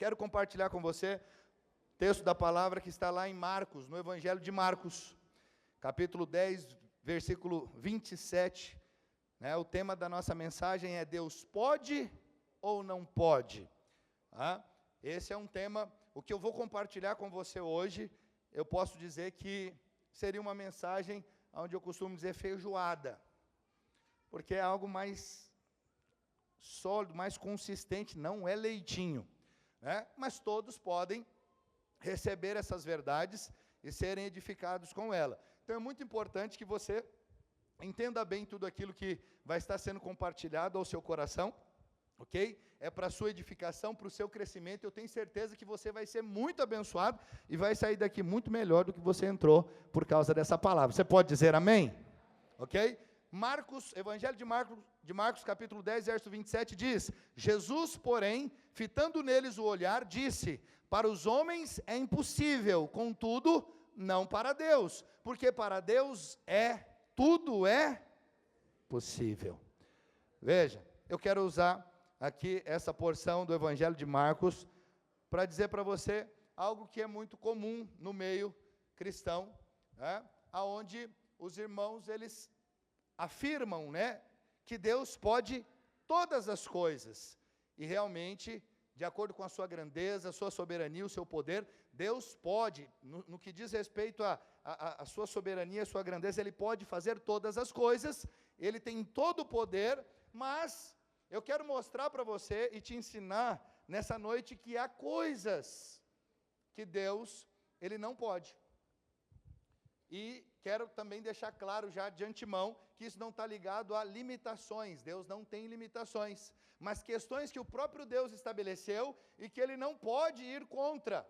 quero compartilhar com você o texto da palavra que está lá em Marcos, no Evangelho de Marcos, capítulo 10, versículo 27. O tema da nossa mensagem é: Deus pode ou não pode? Esse é um tema, o que eu vou compartilhar com você hoje, eu posso dizer que seria uma mensagem onde eu costumo dizer feijoada, porque é algo mais sólido, mais consistente, não é leitinho, mas todos podem receber essas verdades e serem edificados com ela. Então é muito importante que você entenda bem tudo aquilo que vai estar sendo compartilhado ao seu coração, ok? É para a sua edificação, para o seu crescimento. Eu tenho certeza que você vai ser muito abençoado e vai sair daqui muito melhor do que você entrou por causa dessa palavra. Você pode dizer amém? Ok? Marcos, Evangelho de Marcos, capítulo 10, verso 27 diz: Jesus, porém, fitando neles o olhar, disse: para os homens é impossível, contudo, não para Deus, porque para Deus tudo é possível. Veja, eu quero usar aqui essa porção do Evangelho de Marcos para dizer para você algo que é muito comum no meio cristão, aonde os irmãos, eles afirmam, que Deus pode todas as coisas, e realmente, de acordo com a sua grandeza, a sua soberania, o seu poder, Deus pode, no que diz respeito à sua soberania, a sua grandeza, Ele pode fazer todas as coisas, Ele tem todo o poder, mas eu quero mostrar para você e te ensinar nessa noite que há coisas que Deus, Ele não pode. E quero também deixar claro já de antemão que isso não está ligado a limitações. Deus não tem limitações, mas questões que o próprio Deus estabeleceu e que Ele não pode ir contra,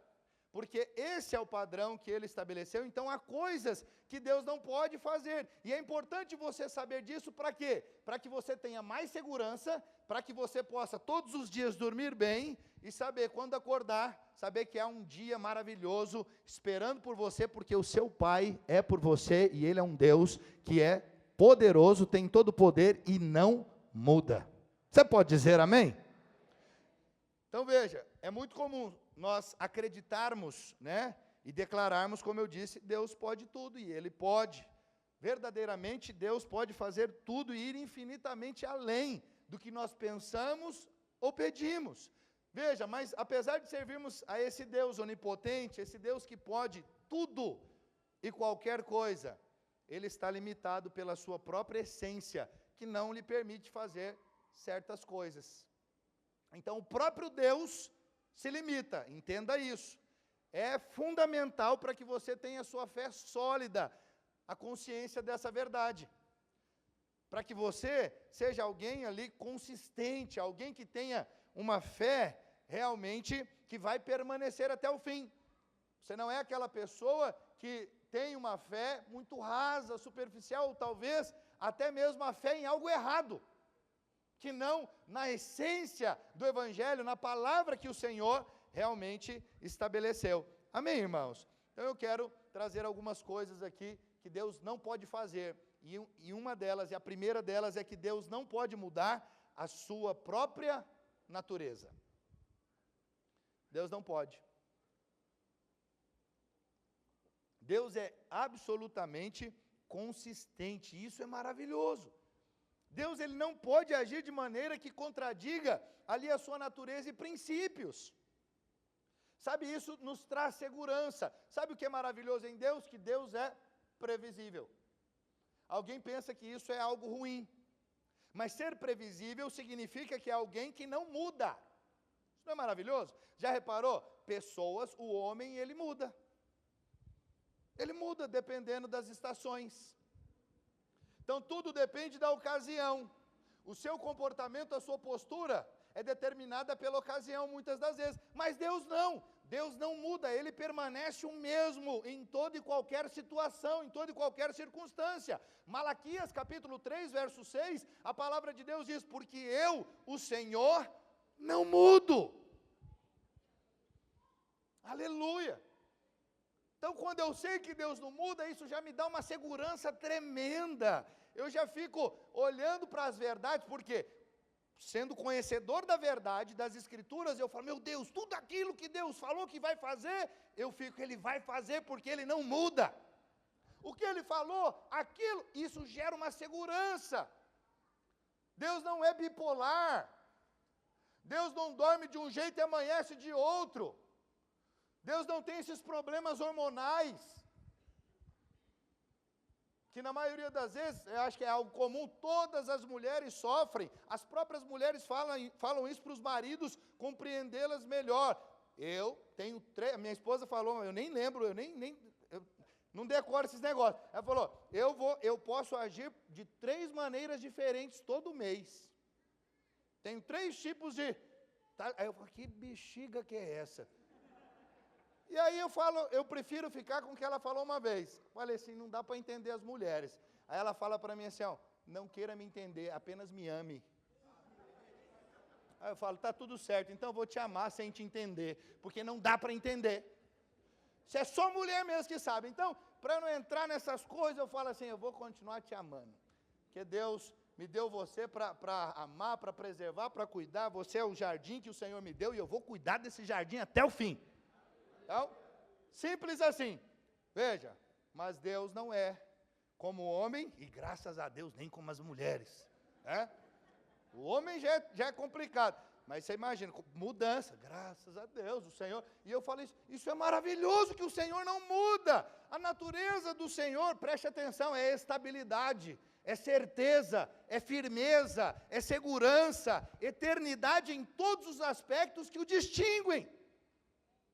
porque esse é o padrão que Ele estabeleceu. Então há coisas que Deus não pode fazer, e é importante você saber disso. Para quê? Para que você tenha mais segurança, para que você possa todos os dias dormir bem, e saber quando acordar, saber que há um dia maravilhoso esperando por você, porque o seu Pai é por você, e Ele é um Deus que é poderoso, tem todo o poder e não muda. Você pode dizer amém? Então veja, é muito comum nós acreditarmos, e declararmos, como eu disse, Deus pode tudo, e Ele pode. Verdadeiramente, Deus pode fazer tudo e ir infinitamente além do que nós pensamos ou pedimos. Veja, mas apesar de servirmos a esse Deus onipotente, esse Deus que pode tudo e qualquer coisa, Ele está limitado pela sua própria essência, que não lhe permite fazer certas coisas. Então o próprio Deus se limita, entenda isso. É fundamental para que você tenha a sua fé sólida, a consciência dessa verdade. Para que você seja alguém ali consistente, alguém que tenha uma fé realmente que vai permanecer até o fim. Você não é aquela pessoa que tem uma fé muito rasa, superficial, ou talvez até mesmo a fé em algo errado, que não na essência do Evangelho, na palavra que o Senhor realmente estabeleceu. Amém, irmãos? Então eu quero trazer algumas coisas aqui que Deus não pode fazer, e uma delas, e a primeira delas, é que Deus não pode mudar a sua própria natureza. Deus não pode. Deus é absolutamente consistente, e isso é maravilhoso. Deus, Ele não pode agir de maneira que contradiga ali a sua natureza e princípios. Sabe, isso nos traz segurança. Sabe o que é maravilhoso em Deus? Que Deus é previsível. Alguém pensa que isso é algo ruim, mas ser previsível significa que é alguém que não muda. Isso não é maravilhoso? Já reparou? Pessoas, o homem, ele muda. Ele muda dependendo das estações. Então tudo depende da ocasião. O seu comportamento, a sua postura é determinada pela ocasião muitas das vezes, mas Deus não muda, Ele permanece o mesmo em toda e qualquer situação, em toda e qualquer circunstância. Malaquias capítulo 3, verso 6, a palavra de Deus diz: porque eu, o Senhor, não mudo. Aleluia! Então, quando eu sei que Deus não muda, isso já me dá uma segurança tremenda. Eu já fico olhando para as verdades, porque sendo conhecedor da verdade, das Escrituras, eu falo, meu Deus, tudo aquilo que Deus falou que vai fazer, eu fico, Ele vai fazer porque Ele não muda. O que Ele falou, aquilo, isso gera uma segurança. Deus não é bipolar. Deus não dorme de um jeito e amanhece de outro. Deus não tem esses problemas hormonais, que na maioria das vezes, eu acho que é algo comum, todas as mulheres sofrem. As próprias mulheres falam isso para os maridos compreendê-las melhor. Eu tenho três, minha esposa falou, eu nem lembro, eu não decoro esses negócios. Ela falou, eu posso agir de 3 maneiras diferentes todo mês. Tenho 3 tipos de... Tá, aí eu falo, que bexiga que é essa? E aí eu prefiro ficar com o que ela falou uma vez. Falei assim, não dá para entender as mulheres. Aí ela fala para mim assim, ó, não queira me entender, apenas me ame. Aí eu falo, tá tudo certo, então eu vou te amar sem te entender, porque não dá para entender. Se é só mulher mesmo que sabe. Então, para não entrar nessas coisas, eu falo assim, eu vou continuar te amando. Porque Deus me deu você para amar, para preservar, para cuidar. Você é o jardim que o Senhor me deu e eu vou cuidar desse jardim até o fim. Então, simples assim. Veja, mas Deus não é como o homem, e graças a Deus nem como as mulheres. Né? O homem já é complicado. Mas você imagina, mudança, graças a Deus, o Senhor. E eu falo isso é maravilhoso que o Senhor não muda. A natureza do Senhor, preste atenção, é estabilidade, é certeza, é firmeza, é segurança, eternidade em todos os aspectos que o distinguem.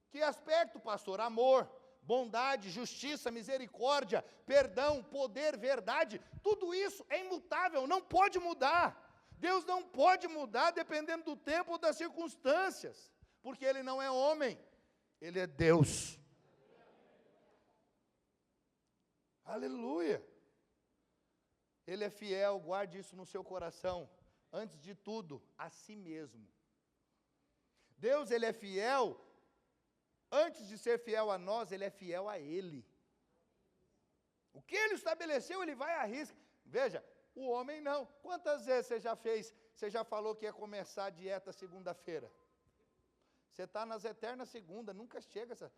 Que aspecto, pastor? Amor, bondade, justiça, misericórdia, perdão, poder, verdade. Tudo isso é imutável, não pode mudar. Deus não pode mudar dependendo do tempo ou das circunstâncias, porque Ele não é homem, Ele é Deus. Aleluia! Ele é fiel, guarde isso no seu coração, antes de tudo, a si mesmo. Deus, Ele é fiel, antes de ser fiel a nós, Ele é fiel a Ele. O que Ele estabeleceu, Ele vai à risca. Veja, o homem não. Quantas vezes você já falou que ia começar a dieta segunda-feira? Você está nas eternas segundas, nunca chega essa...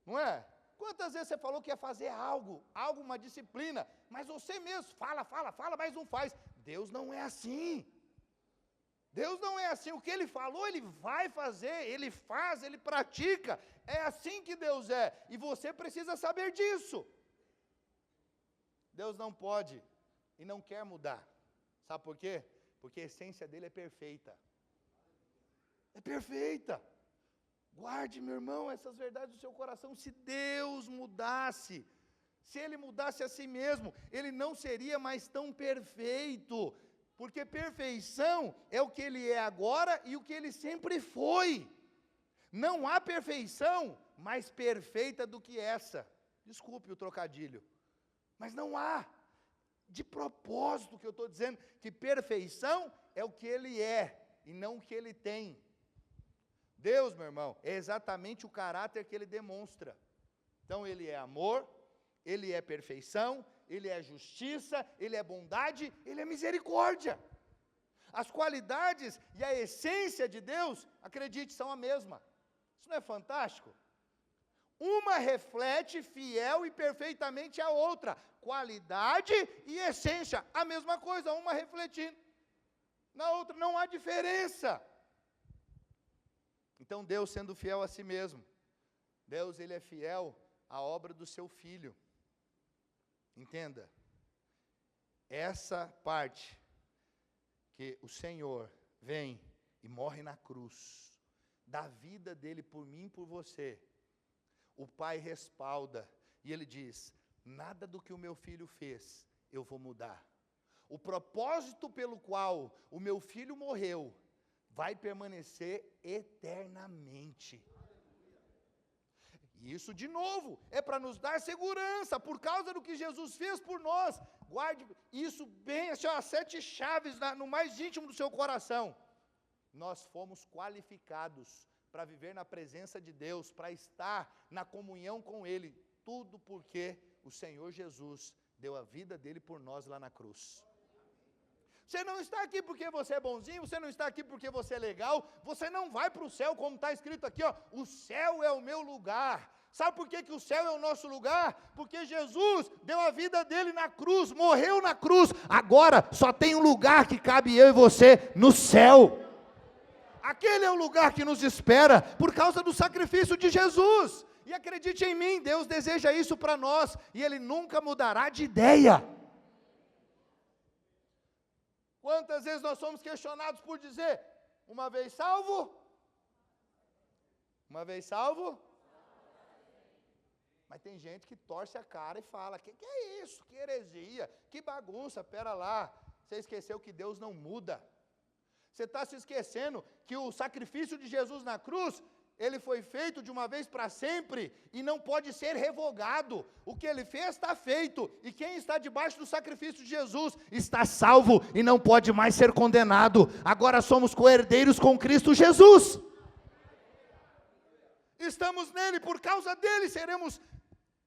Não é? Quantas vezes você falou que ia fazer algo, uma disciplina, mas você mesmo fala, mas não faz. Deus não é assim. Deus não é assim. O que Ele falou, Ele vai fazer, Ele faz, Ele pratica. É assim que Deus é. E você precisa saber disso. Deus não pode e não quer mudar. Sabe por quê? Porque a essência dele é perfeita. É perfeita. Guarde, meu irmão, essas verdades do seu coração. Se Deus mudasse, se Ele mudasse a si mesmo, Ele não seria mais tão perfeito. Porque perfeição é o que Ele é agora e o que Ele sempre foi. Não há perfeição mais perfeita do que essa. Desculpe o trocadilho. Mas não há, de propósito que eu estou dizendo, que perfeição é o que Ele é, e não o que Ele tem. Deus, meu irmão, é exatamente o caráter que Ele demonstra. Então, Ele é amor, Ele é perfeição, Ele é justiça, Ele é bondade, Ele é misericórdia. As qualidades e a essência de Deus, acredite, são a mesma. Isso não é fantástico? Uma reflete fiel e perfeitamente a outra. Qualidade e essência, a mesma coisa, uma refletindo na outra, não há diferença. Então Deus sendo fiel a si mesmo, Deus Ele é fiel à obra do seu Filho. Entenda, essa parte que o Senhor vem e morre na cruz, dá vida dele por mim e por você, o Pai respalda, e Ele diz, nada do que o meu Filho fez, eu vou mudar. O propósito pelo qual o meu Filho morreu, vai permanecer eternamente. E isso, de novo, é para nos dar segurança, por causa do que Jesus fez por nós. Guarde isso bem, assim, as 7 chaves no mais íntimo do seu coração. Nós fomos qualificados para viver na presença de Deus, para estar na comunhão com Ele, tudo porque o Senhor Jesus deu a vida dele por nós lá na cruz. Você não está aqui porque você é bonzinho, você não está aqui porque você é legal, você não vai para o céu, como está escrito aqui, ó, o céu é o meu lugar. Sabe por que o céu é o nosso lugar? Porque Jesus deu a vida dele na cruz, morreu na cruz, agora só tem um lugar que cabe eu e você, no céu. Aquele é o lugar que nos espera, por causa do sacrifício de Jesus. E acredite em mim, Deus deseja isso para nós, e Ele nunca mudará de ideia. Quantas vezes nós somos questionados por dizer, uma vez salvo? Uma vez salvo? Mas tem gente que torce a cara e fala, que é isso? Que heresia, que bagunça, pera lá. Você esqueceu que Deus não muda. Você está se esquecendo que o sacrifício de Jesus na cruz, ele foi feito de uma vez para sempre e não pode ser revogado. O que ele fez está feito, e quem está debaixo do sacrifício de Jesus está salvo e não pode mais ser condenado. Agora somos co-herdeiros com Cristo Jesus. Estamos nele, por causa dele seremos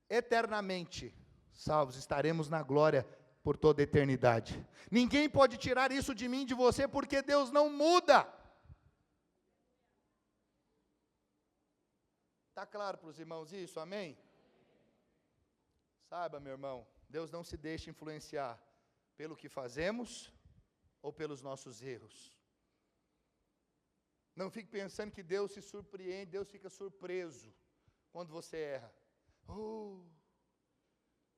eternamente salvos, estaremos na glória por toda a eternidade. Ninguém pode tirar isso de mim, de você, porque Deus não muda. Está claro para os irmãos isso, amém? Saiba, meu irmão, Deus não se deixa influenciar pelo que fazemos ou pelos nossos erros. Não fique pensando que Deus se surpreende, Deus fica surpreso quando você erra.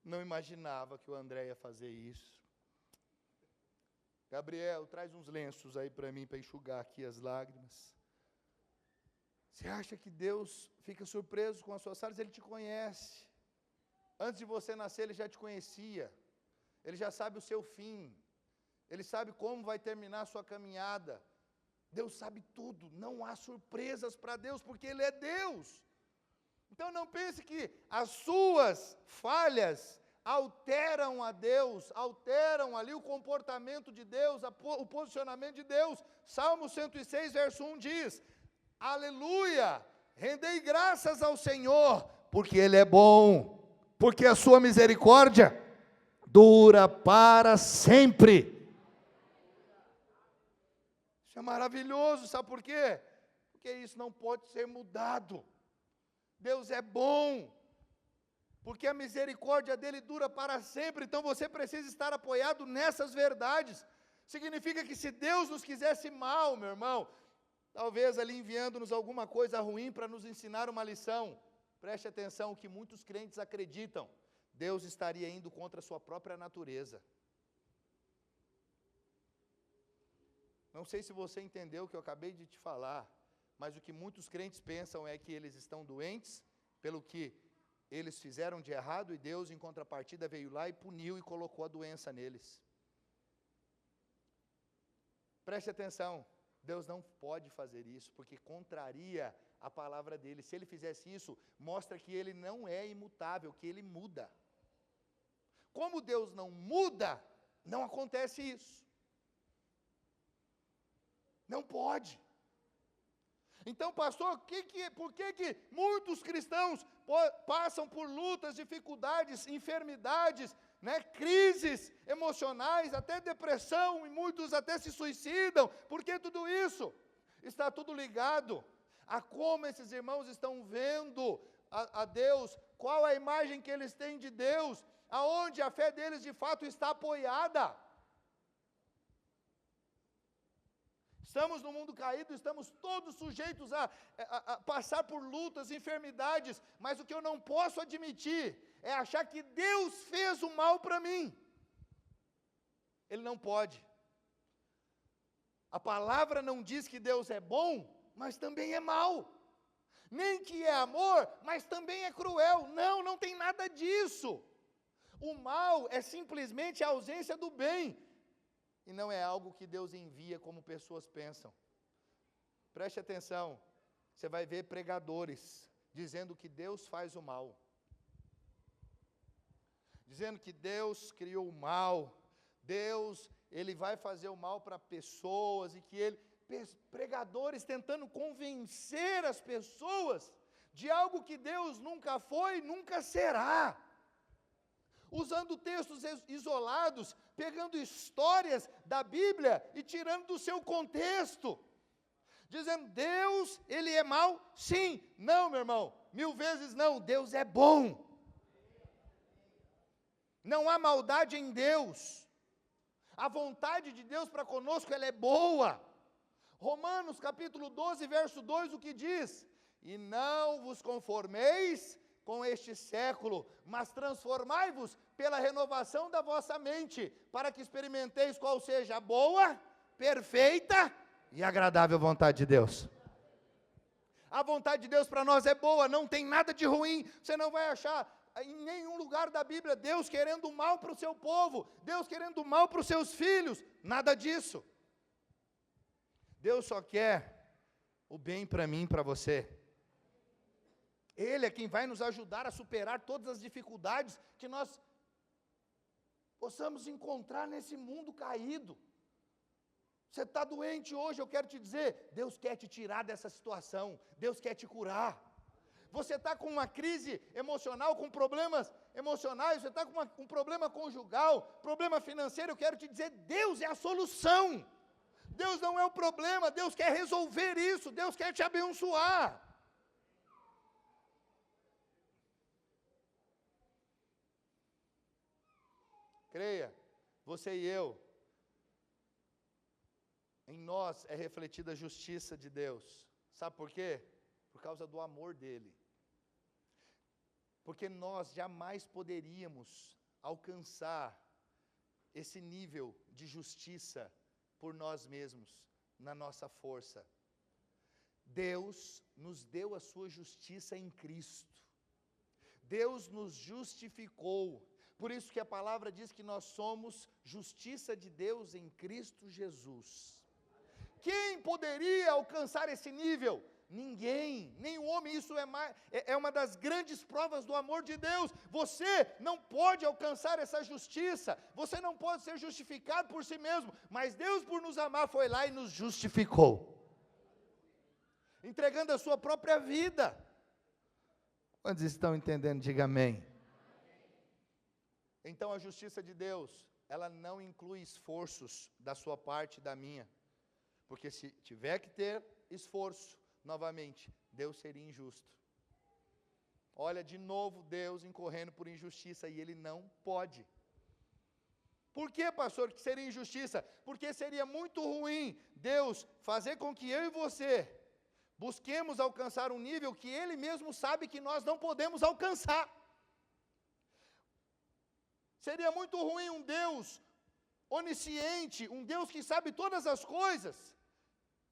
Não imaginava que o André ia fazer isso. Gabriel, traz uns lenços aí para mim, para enxugar aqui as lágrimas. Você acha que Deus fica surpreso com as suas falhas? Ele te conhece. Antes de você nascer, Ele já te conhecia. Ele já sabe o seu fim. Ele sabe como vai terminar a sua caminhada. Deus sabe tudo. Não há surpresas para Deus, porque Ele é Deus. Então não pense que as suas falhas alteram a Deus, alteram ali o comportamento de Deus, o posicionamento de Deus. Salmo 106, verso 1 diz, aleluia, rendei graças ao Senhor, porque Ele é bom, porque a sua misericórdia dura para sempre. Isso é maravilhoso, sabe por quê? Porque isso não pode ser mudado. Deus é bom, porque a misericórdia dele dura para sempre, então você precisa estar apoiado nessas verdades. Significa que se Deus nos quisesse mal, meu irmão, talvez ali enviando-nos alguma coisa ruim para nos ensinar uma lição, preste atenção, o que muitos crentes acreditam, Deus estaria indo contra a sua própria natureza. Não sei se você entendeu o que eu acabei de te falar, mas o que muitos crentes pensam é que eles estão doentes pelo que eles fizeram de errado, e Deus, em contrapartida, veio lá e puniu e colocou a doença neles. Preste atenção, Deus não pode fazer isso, porque contraria a palavra dele. Se ele fizesse isso, mostra que ele não é imutável, que ele muda. Como Deus não muda, não acontece isso. Não pode. Então, pastor, por que muitos cristãos passam por lutas, dificuldades, enfermidades, crises emocionais, até depressão, e muitos até se suicidam? Por que tudo isso? Está tudo ligado a como esses irmãos estão vendo a Deus, qual a imagem que eles têm de Deus, aonde a fé deles de fato está apoiada. Estamos no mundo caído, estamos todos sujeitos a passar por lutas, enfermidades, mas o que eu não posso admitir é achar que Deus fez o mal para mim. Ele não pode. A palavra não diz que Deus é bom, mas também é mau. Nem que é amor, mas também é cruel. Não tem nada disso. O mal é simplesmente a ausência do bem. E não é algo que Deus envia como pessoas pensam. Preste atenção, você vai ver pregadores dizendo que Deus faz o mal. Dizendo que Deus criou o mal, Deus, Ele vai fazer o mal para pessoas, e que pregadores tentando convencer as pessoas de algo que Deus nunca foi, nunca será. usando textos isolados, pegando histórias da Bíblia e tirando do seu contexto, dizendo, Deus, Ele é mau? Sim. Não, meu irmão, 1000 vezes não, Deus é bom. Não há maldade em Deus. A vontade de Deus para conosco, ela é boa. Romanos capítulo 12, verso 2, o que diz? E não vos conformeis com este século, mas transformai-vos pela renovação da vossa mente, para que experimenteis qual seja a boa, perfeita e agradável vontade de Deus. A vontade de Deus para nós é boa, não tem nada de ruim. Você não vai achar em nenhum lugar da Bíblia Deus querendo o mal para o seu povo, Deus querendo o mal para os seus filhos, nada disso. Deus só quer o bem para mim e para você. Ele é quem vai nos ajudar a superar todas as dificuldades que nós possamos encontrar nesse mundo caído. Você está doente hoje, eu quero te dizer, Deus quer te tirar dessa situação, Deus quer te curar. Você está com uma crise emocional, com problemas emocionais, você está com um problema conjugal, problema financeiro, eu quero te dizer, Deus é a solução. Deus não é o problema, Deus quer resolver isso, Deus quer te abençoar. Creia, você e eu, em nós é refletida a justiça de Deus. Sabe por quê? Por causa do amor dele. Porque nós jamais poderíamos alcançar esse nível de justiça por nós mesmos, na nossa força. Deus nos deu a sua justiça em Cristo. Deus nos justificou. Por isso que a palavra diz que nós somos justiça de Deus em Cristo Jesus. Quem poderia alcançar esse nível? Ninguém, nenhum homem. Isso é uma das grandes provas do amor de Deus. Você não pode alcançar essa justiça, você não pode ser justificado por si mesmo, mas Deus, por nos amar, foi lá e nos justificou, entregando a sua própria vida. Quantos estão entendendo? Diga amém. Então a justiça de Deus, ela não inclui esforços da sua parte e da minha, porque se tiver que ter esforço, novamente, Deus seria injusto. Olha de novo Deus incorrendo por injustiça, e Ele não pode. Por que, pastor, que seria injustiça? Porque seria muito ruim Deus fazer com que eu e você busquemos alcançar um nível que Ele mesmo sabe que nós não podemos alcançar. Seria muito ruim um Deus onisciente, um Deus que sabe todas as coisas,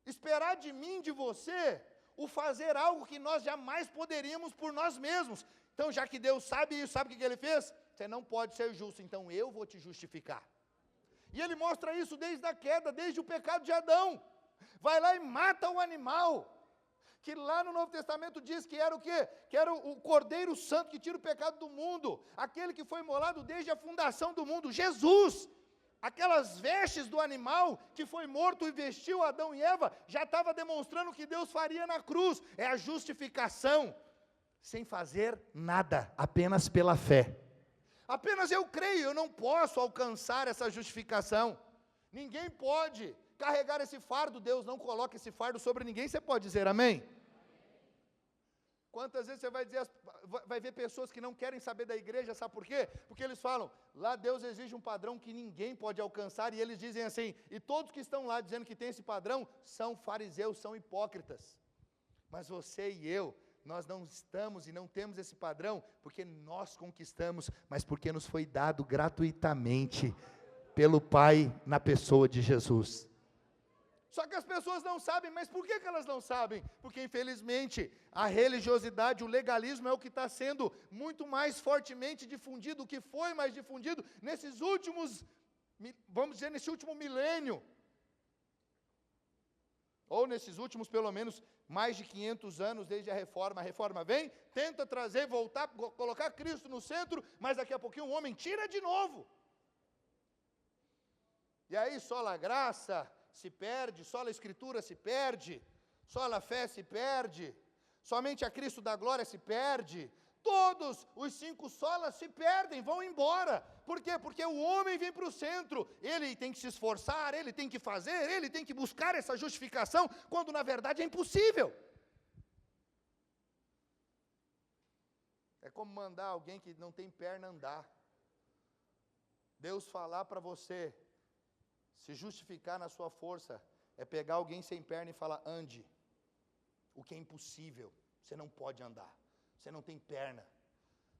esperar de mim, de você, o fazer algo que nós jamais poderíamos por nós mesmos. Então, já que Deus sabe isso, sabe o que Ele fez? Você não pode ser justo, então eu vou te justificar. E Ele mostra isso desde a queda, desde o pecado de Adão. Vai lá e mata o animal, que lá no Novo Testamento diz que era o quê? Que era o Cordeiro Santo que tira o pecado do mundo, aquele que foi imolado desde a fundação do mundo, Jesus. Aquelas vestes do animal que foi morto e vestiu Adão e Eva, já estava demonstrando o que Deus faria na cruz. É a justificação, sem fazer nada, apenas pela fé. Apenas eu creio, eu não posso alcançar essa justificação. Ninguém pode carregar esse fardo, Deus não coloca esse fardo sobre ninguém. Você pode dizer amém? Quantas vezes você vai ver pessoas que não querem saber da igreja, sabe por quê? Porque eles falam, lá Deus exige um padrão que ninguém pode alcançar, e eles dizem assim, e todos que estão lá dizendo que tem esse padrão, são fariseus, são hipócritas. Mas você e eu, nós não estamos e não temos esse padrão, porque nós conquistamos, mas porque nos foi dado gratuitamente, pelo Pai, na pessoa de Jesus. Só que as pessoas não sabem, mas por que elas não sabem? Porque infelizmente a religiosidade, o legalismo é o que está sendo muito mais fortemente difundido, o que foi mais difundido nesses últimos, vamos dizer, nesse último milênio, ou nesses últimos pelo menos mais de 500 anos desde a reforma. A reforma vem, tenta trazer, voltar, colocar Cristo no centro, mas daqui a pouquinho o homem tira de novo. E aí só a graça se perde, só a Escritura se perde, só a fé se perde, somente a Cristo da glória se perde, Todos os 5 solas se perdem, vão embora. Por quê? Porque o homem vem para o centro, ele tem que se esforçar, ele tem que fazer, ele tem que buscar essa justificação, quando na verdade é impossível. É como mandar alguém que não tem perna andar. Deus falar para você, se justificar na sua força, é pegar alguém sem perna e falar, ande. O que é impossível, você não pode andar, você não tem perna.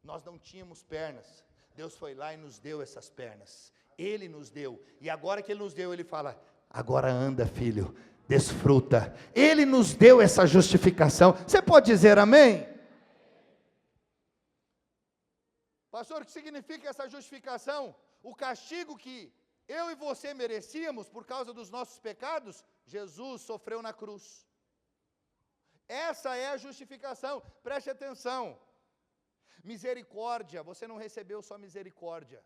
Nós não tínhamos pernas, Deus foi lá e nos deu essas pernas. Ele nos deu, e agora que Ele nos deu, Ele fala, agora anda, filho, desfruta. Ele nos deu essa justificação. Você pode dizer amém? Pastor, o que significa essa justificação? O castigo que eu e você merecíamos por causa dos nossos pecados, Jesus sofreu na cruz. Essa é a justificação, preste atenção. Misericórdia, você não recebeu só misericórdia.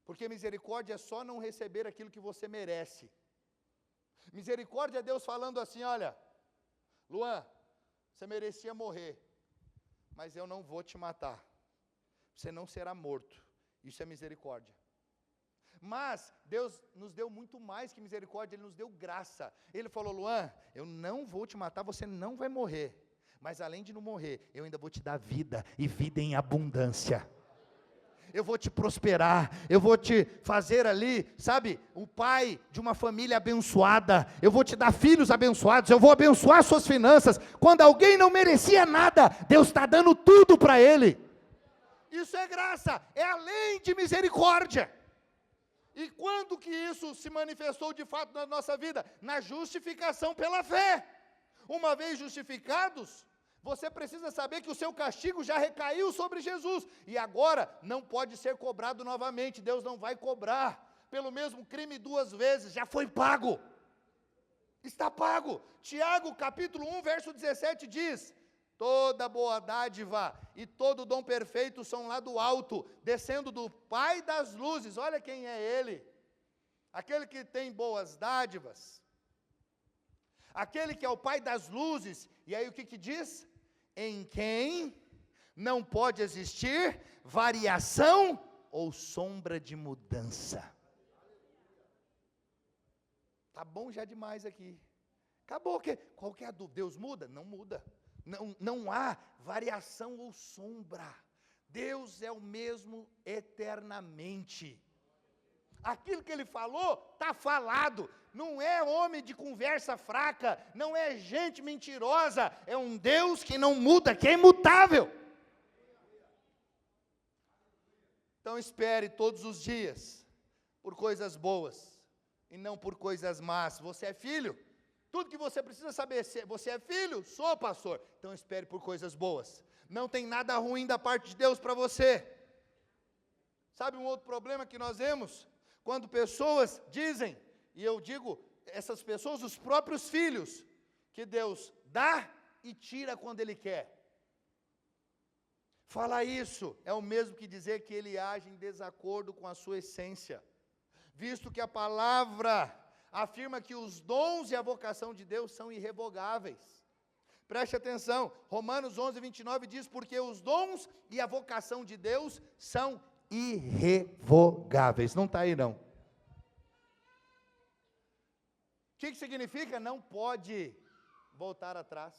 Porque misericórdia é só não receber aquilo que você merece. Misericórdia é Deus falando assim, olha, Luan, você merecia morrer, mas eu não vou te matar. Você não será morto. Isso é misericórdia. Mas Deus nos deu muito mais que misericórdia, Ele nos deu graça. Ele falou, Luan, eu não vou te matar, você não vai morrer. Mas além de não morrer, eu ainda vou te dar vida, e vida em abundância. Eu vou te prosperar, eu vou te fazer ali, sabe, o pai de uma família abençoada. Eu vou te dar filhos abençoados, eu vou abençoar suas finanças. Quando alguém não merecia nada, Deus está dando tudo para ele. Isso é graça, é além de misericórdia. E quando que isso se manifestou de fato na nossa vida? Na justificação pela fé. Uma vez justificados, você precisa saber que o seu castigo já recaiu sobre Jesus, e agora não pode ser cobrado novamente. Deus não vai cobrar pelo mesmo crime 2 vezes, já foi pago, está pago. Tiago capítulo 1 verso 17 diz, toda boa dádiva e todo dom perfeito são lá do alto, descendo do Pai das luzes. Olha quem é Ele, aquele que tem boas dádivas, aquele que é o Pai das luzes. E aí o que diz? Em quem não pode existir variação ou sombra de mudança. Tá bom já demais aqui. Acabou, qual que é a dúvida? Deus muda? Não muda. Não há variação ou sombra. Deus é o mesmo eternamente. Aquilo que Ele falou, está falado. Não é homem de conversa fraca, não é gente mentirosa, é um Deus que não muda, que é imutável. Então espere todos os dias por coisas boas e não por coisas más. Você é filho? Tudo que você precisa saber, você é filho? Sou, pastor. Então espere por coisas boas. Não tem nada ruim da parte de Deus para você. Sabe um outro problema que nós vemos? Quando pessoas dizem, e eu digo, essas pessoas, os próprios filhos, que Deus dá e tira quando Ele quer. Falar isso é o mesmo que dizer que Ele age em desacordo com a sua essência. Visto que a palavra afirma que os dons e a vocação de Deus são irrevogáveis. Preste atenção, Romanos 11, 29 diz, porque os dons e a vocação de Deus são irrevogáveis. Não está aí não. O que significa? Não pode voltar atrás.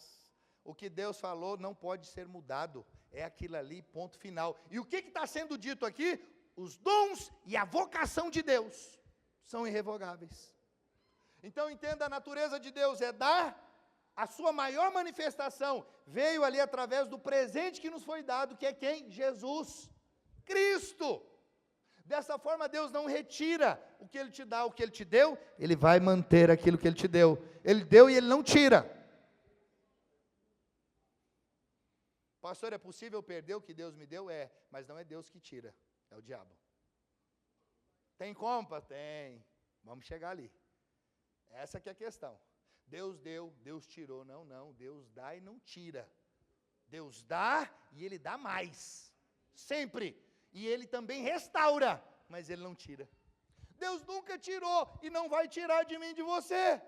O que Deus falou não pode ser mudado. É aquilo ali, ponto final. E o que está sendo dito aqui? Os dons e a vocação de Deus são irrevogáveis. Então entenda, a natureza de Deus é dar. A sua maior manifestação veio ali através do presente que nos foi dado, que é quem? Jesus, Cristo. Dessa forma Deus não retira o que Ele te dá, o que Ele te deu, Ele vai manter aquilo que Ele te deu. Ele deu e Ele não tira. Pastor, é possível perder o que Deus me deu? É, mas não é Deus que tira, é o diabo. Tem como? Tem, vamos chegar ali. Essa que é a questão. Deus deu, Deus tirou. Não, Deus dá e não tira. Deus dá e Ele dá mais, sempre. E Ele também restaura, mas Ele não tira. Deus nunca tirou e não vai tirar de mim e de você.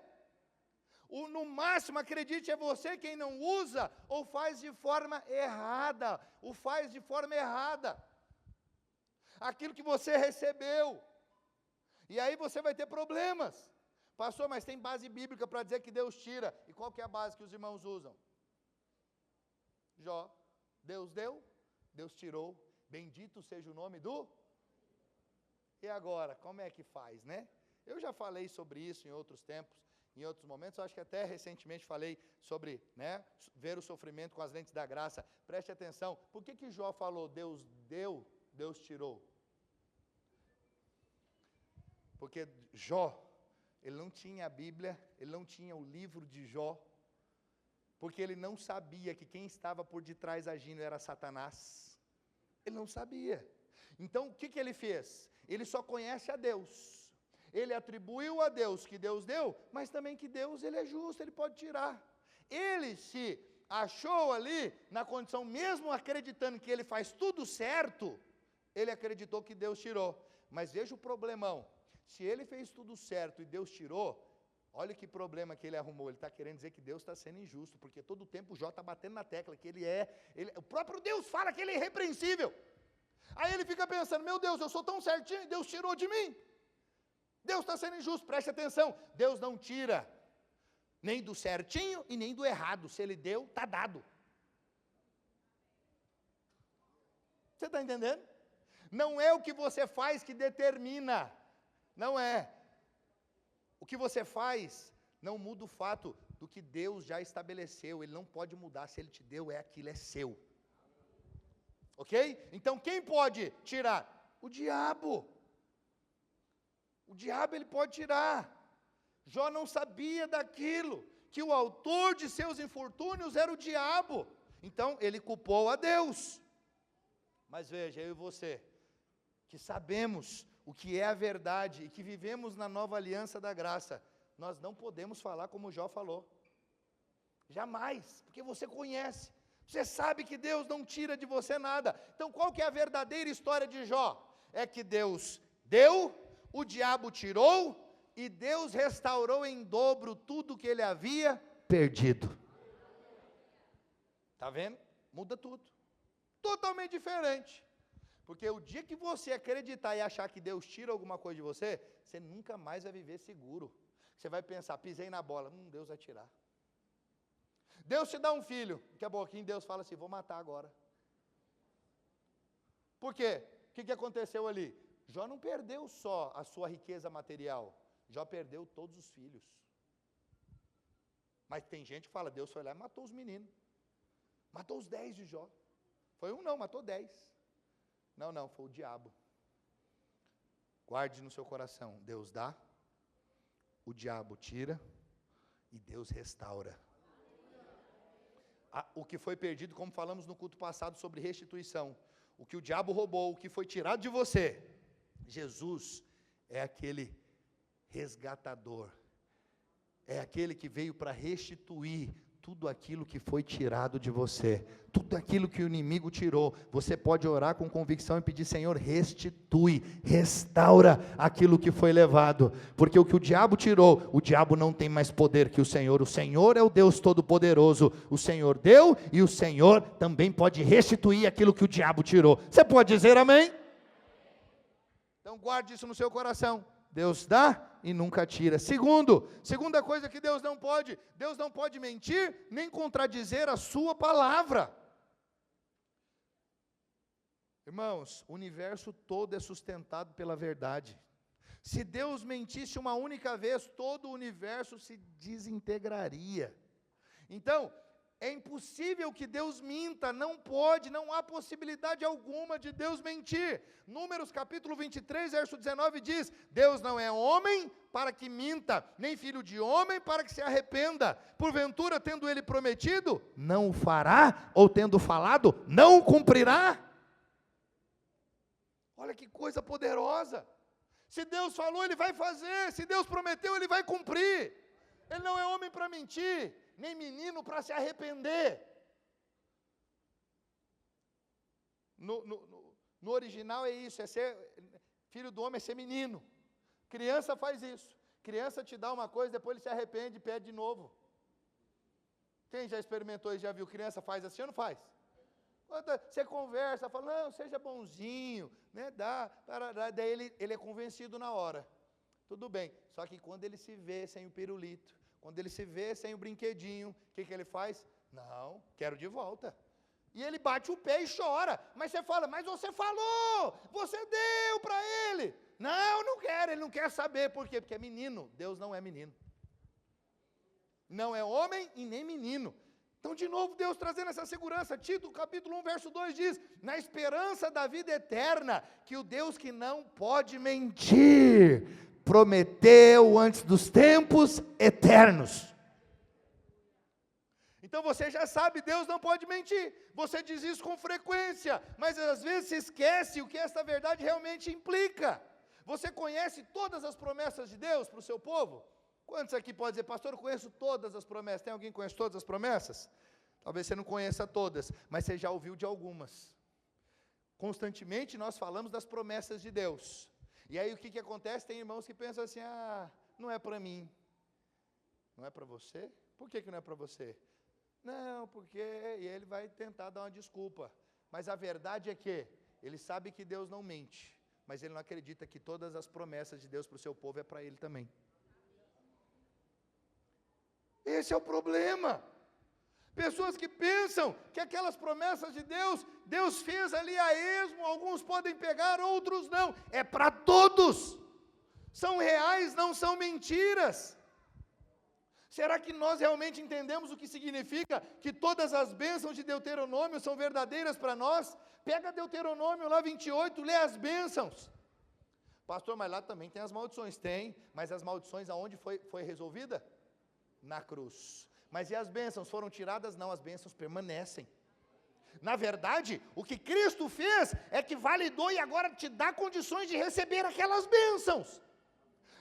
No máximo, acredite, é você quem não usa ou faz de forma errada. O faz de forma errada. Aquilo que você recebeu. E aí você vai ter problemas. Pastor, mas tem base bíblica para dizer que Deus tira. E qual que é a base que os irmãos usam? Jó. Deus deu, Deus tirou. Bendito seja o nome do... E agora, como é que faz, né? Eu já falei sobre isso em outros tempos, em outros momentos. Eu acho que até recentemente falei sobre, né, ver o sofrimento com as lentes da graça. Preste atenção. Por que Jó falou Deus deu, Deus tirou? Porque Jó, ele não tinha a Bíblia, ele não tinha o livro de Jó, porque ele não sabia que quem estava por detrás agindo era Satanás. Ele não sabia. Então, o que ele fez? Ele só conhece a Deus. Ele atribuiu a Deus que Deus deu, mas também que Deus, ele é justo, ele pode tirar. Ele se achou ali, na condição, mesmo acreditando que ele faz tudo certo, ele acreditou que Deus tirou. Mas veja o problemão. Se ele fez tudo certo e Deus tirou, olha que problema que ele arrumou. Ele está querendo dizer que Deus está sendo injusto, porque todo o tempo o Jó está batendo na tecla, que o próprio Deus fala que ele é irrepreensível. Aí ele fica pensando, meu Deus, eu sou tão certinho e Deus tirou de mim. Deus está sendo injusto, preste atenção. Deus não tira nem do certinho e nem do errado. Se ele deu, está dado. Você está entendendo? Não é o que você faz que determina. Não é. O que você faz não muda o fato do que Deus já estabeleceu. Ele não pode mudar. Se Ele te deu, é aquilo, é seu. Ok? Então quem pode tirar? O diabo. O diabo ele pode tirar. Jó não sabia daquilo, que o autor de seus infortúnios era o diabo. Então ele culpou a Deus. Mas veja, eu e você, que sabemos o que é a verdade e que vivemos na nova aliança da graça, nós não podemos falar como Jó falou. Jamais, porque você conhece. Você sabe que Deus não tira de você nada. Então qual que é a verdadeira história de Jó? É que Deus deu, o diabo tirou, e Deus restaurou em dobro tudo que ele havia perdido. Está vendo? Muda tudo. Totalmente diferente. Porque o dia que você acreditar e achar que Deus tira alguma coisa de você, você nunca mais vai viver seguro. Você vai pensar, pisei na bola, Deus vai tirar. Deus te dá um filho, daqui a pouquinho Deus fala assim, vou matar agora. Por quê? O que aconteceu ali? Jó não perdeu só a sua riqueza material, Jó perdeu todos os filhos. Mas tem gente que fala, Deus foi lá e matou os meninos. Matou os 10 de Jó. Foi um não, matou 10. Não, foi o diabo. Guarde no seu coração, Deus dá, o diabo tira e Deus restaura. O que foi perdido, como falamos no culto passado sobre restituição, o que o diabo roubou, o que foi tirado de você, Jesus é aquele resgatador, é aquele que veio para restituir tudo aquilo que foi tirado de você, tudo aquilo que o inimigo tirou. Você pode orar com convicção e pedir, Senhor, restitui, restaura aquilo que foi levado, porque o que o diabo tirou, o diabo não tem mais poder que o Senhor é o Deus Todo-Poderoso, o Senhor deu e o Senhor também pode restituir aquilo que o diabo tirou. Você pode dizer amém? Então guarde isso no seu coração. Deus dá e nunca tira. Segunda coisa que Deus não pode mentir, nem contradizer a sua palavra. Irmãos, o universo todo é sustentado pela verdade. Se Deus mentisse uma única vez, todo o universo se desintegraria. Então, é impossível que Deus minta, não pode, não há possibilidade alguma de Deus mentir. Números capítulo 23, verso 19 diz, Deus não é homem para que minta, nem filho de homem para que se arrependa. Porventura, tendo ele prometido, não o fará, ou tendo falado, não o cumprirá. Olha que coisa poderosa. Se Deus falou, Ele vai fazer. Se Deus prometeu, Ele vai cumprir. Ele não é homem para mentir, nem menino para se arrepender. No original é isso, é ser, filho do homem é ser menino. Criança faz isso. Criança te dá uma coisa, depois ele se arrepende e pede de novo. Quem já experimentou e já viu criança faz assim ou não faz? Você conversa, fala, não, seja bonzinho, né, daí ele é convencido na hora. Tudo bem, só que quando ele se vê sem o pirulito, quando ele se vê sem o brinquedinho, o que ele faz? Não, quero de volta. E ele bate o pé e chora, mas você fala, mas você falou, você deu para ele. Não, não quero, ele não quer saber, por quê? Porque é menino, Deus não é menino. Não é homem e nem menino. Então, de novo, Deus trazendo essa segurança. Tito, capítulo 1, verso 2 diz, na esperança da vida eterna, que o Deus que não pode mentir, prometeu antes dos tempos eternos. Então você já sabe, Deus não pode mentir. Você diz isso com frequência, mas às vezes se esquece o que esta verdade realmente implica. Você conhece todas as promessas de Deus para o seu povo? Quantos aqui podem dizer, pastor, eu conheço todas as promessas? Tem alguém que conhece todas as promessas? Talvez você não conheça todas, mas você já ouviu de algumas. Constantemente nós falamos das promessas de Deus. E aí o que acontece? Tem irmãos que pensam assim, não é para mim. Não é para você? Por que não é para você? Não, porque... E ele vai tentar dar uma desculpa. Mas a verdade é que ele sabe que Deus não mente, mas ele não acredita que todas as promessas de Deus para o seu povo é para ele também. Esse é o problema. Pessoas que pensam que aquelas promessas de Deus, Deus fez ali a esmo, alguns podem pegar, outros não. É para todos. São reais, não são mentiras. Será que nós realmente entendemos o que significa que todas as bênçãos de Deuteronômio são verdadeiras para nós? Pega Deuteronômio lá 28, lê as bênçãos. Pastor, mas lá também tem as maldições. Tem, mas as maldições aonde foi resolvida? Na cruz. Mas e as bênçãos foram tiradas? Não, as bênçãos permanecem. Na verdade, o que Cristo fez é que validou e agora te dá condições de receber aquelas bênçãos.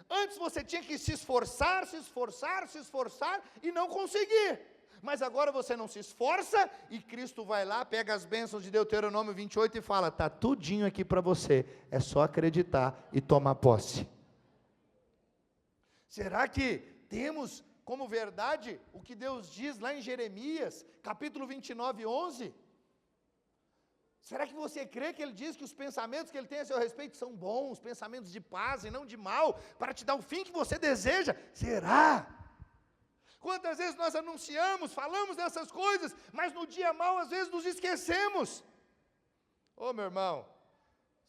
Antes você tinha que se esforçar e não conseguir. Mas agora você não se esforça e Cristo vai lá, pega as bênçãos de Deuteronômio 28 e fala, está tudinho aqui para você, é só acreditar e tomar posse. Será que temos como verdade o que Deus diz lá em Jeremias, capítulo 29, 11? Será que você crê que ele diz que os pensamentos que ele tem a seu respeito são bons, pensamentos de paz e não de mal, para te dar o fim que você deseja? Será? Quantas vezes nós anunciamos, falamos dessas coisas, mas no dia mau às vezes nos esquecemos. Ô meu irmão,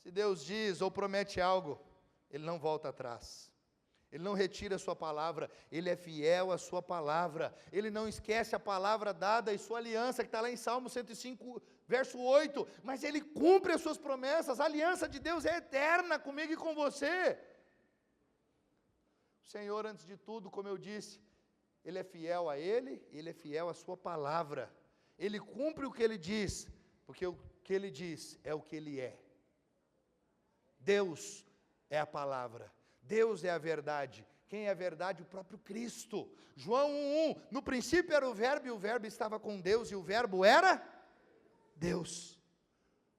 se Deus diz ou promete algo, Ele não volta atrás. Ele não retira a sua palavra, Ele é fiel à sua palavra, Ele não esquece a palavra dada e sua aliança, que está lá em Salmo 105, verso 8, mas Ele cumpre as suas promessas, a aliança de Deus é eterna comigo e com você. O Senhor, antes de tudo, como eu disse, Ele é fiel a Ele é fiel à sua palavra, Ele cumpre o que Ele diz, porque o que Ele diz é o que Ele é. Deus é a palavra. Deus é a verdade. Quem é a verdade? O próprio Cristo. João 1:1, no princípio era o verbo, e o verbo estava com Deus, e o verbo era Deus.